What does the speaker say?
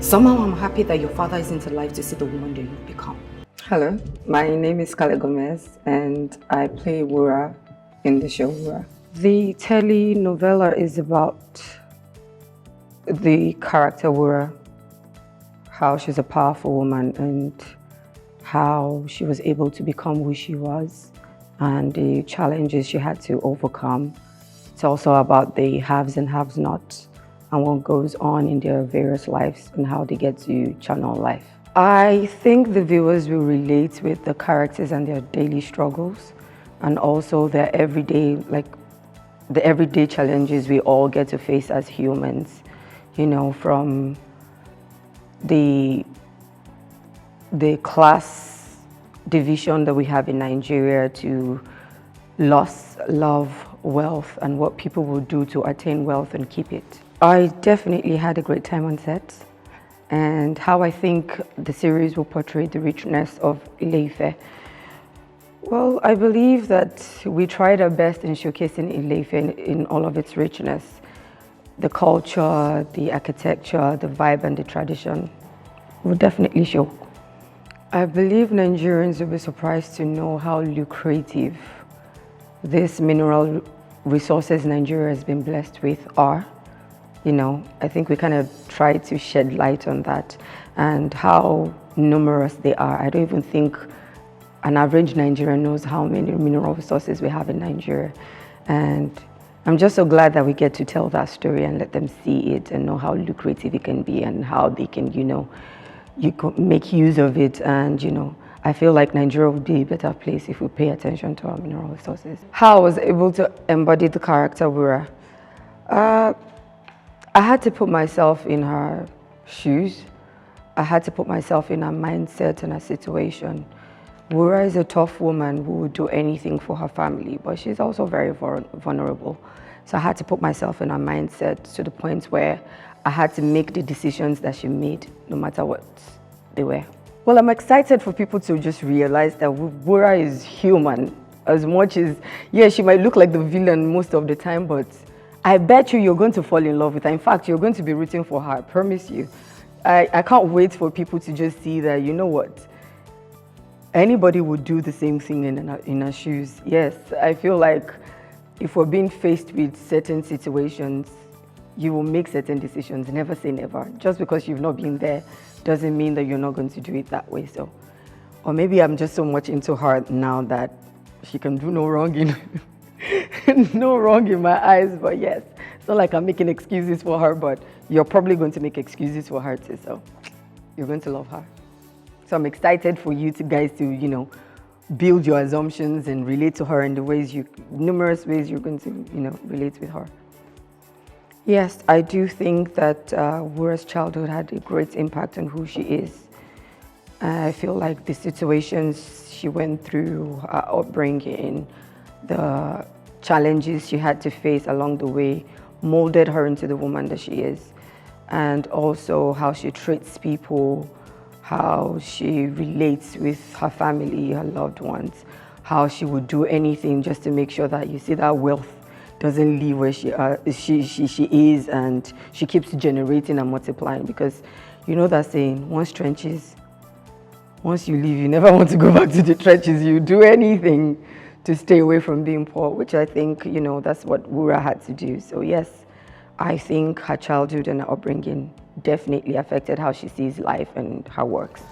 Somehow I'm happy that your father isn't alive to see the woman that you've become. Hello, my name is Scarlet Gomez and I play Wura in the show Wura. The telenovela is about the character Wura, how she's a powerful woman and how she was able to become who she was and the challenges she had to overcome. It's also about the haves and have-nots and what goes on in their various lives and how they get to channel life. I think the viewers will relate with the characters and their daily struggles and also their everyday, the everyday challenges we all get to face as humans, you know, from the class division that we have in Nigeria to loss, love, wealth, and what people will do to attain wealth and keep it. I definitely had a great time on set, and how I think the series will portray the richness of Ile-Ife. Well, I believe that we tried our best in showcasing Ile-Ife in all of its richness. The culture, the architecture, the vibe, and the tradition will definitely show. I believe Nigerians will be surprised to know how lucrative these mineral resources Nigeria has been blessed with are. You know, I think we kind of try to shed light on that and how numerous they are. I don't even think an average Nigerian knows how many mineral resources we have in Nigeria. And I'm just so glad that we get to tell that story and let them see it and know how lucrative it can be and how they can, you could make use of it. And, I feel like Nigeria would be a better place if we pay attention to our mineral resources. How I was able to embody the character Wura. I had to put myself in her shoes. I had to put myself in her mindset and her situation. Wura is a tough woman who would do anything for her family, but she's also very vulnerable. So I had to put myself in her mindset to the point where I had to make the decisions that she made, no matter what they were. Well, I'm excited for people to just realize that Wura is human as much as, yeah, she might look like the villain most of the time, but I bet you're going to fall in love with her. In fact, you're going to be rooting for her, I promise you. I can't wait for people to just see that, you know what, anybody would do the same thing in her shoes. Yes, I feel like if we're being faced with certain situations, you will make certain decisions, never say never. Just because you've not been there doesn't mean that you're not going to do it that way. So, or maybe I'm just so much into her now that she can do no wrong no wrong in my eyes. But yes, it's not like I'm making excuses for her, but you're probably going to make excuses for her too. So you're going to love her. So I'm excited for you guys to, build your assumptions and relate to her in the numerous ways you're going to, relate with her. Yes, I do think that Wura's childhood had a great impact on who she is. I feel like the situations she went through, her upbringing, the challenges she had to face along the way molded her into the woman that she is. And also how she treats people, how she relates with her family, her loved ones, how she would do anything just to make sure that you see that wealth doesn't leave where she is, and she keeps generating and multiplying, because you know that saying, once you leave, you never want to go back to the trenches. You do anything to stay away from being poor, which I think, that's what Wura had to do. So yes, I think her childhood and her upbringing definitely affected how she sees life and her works.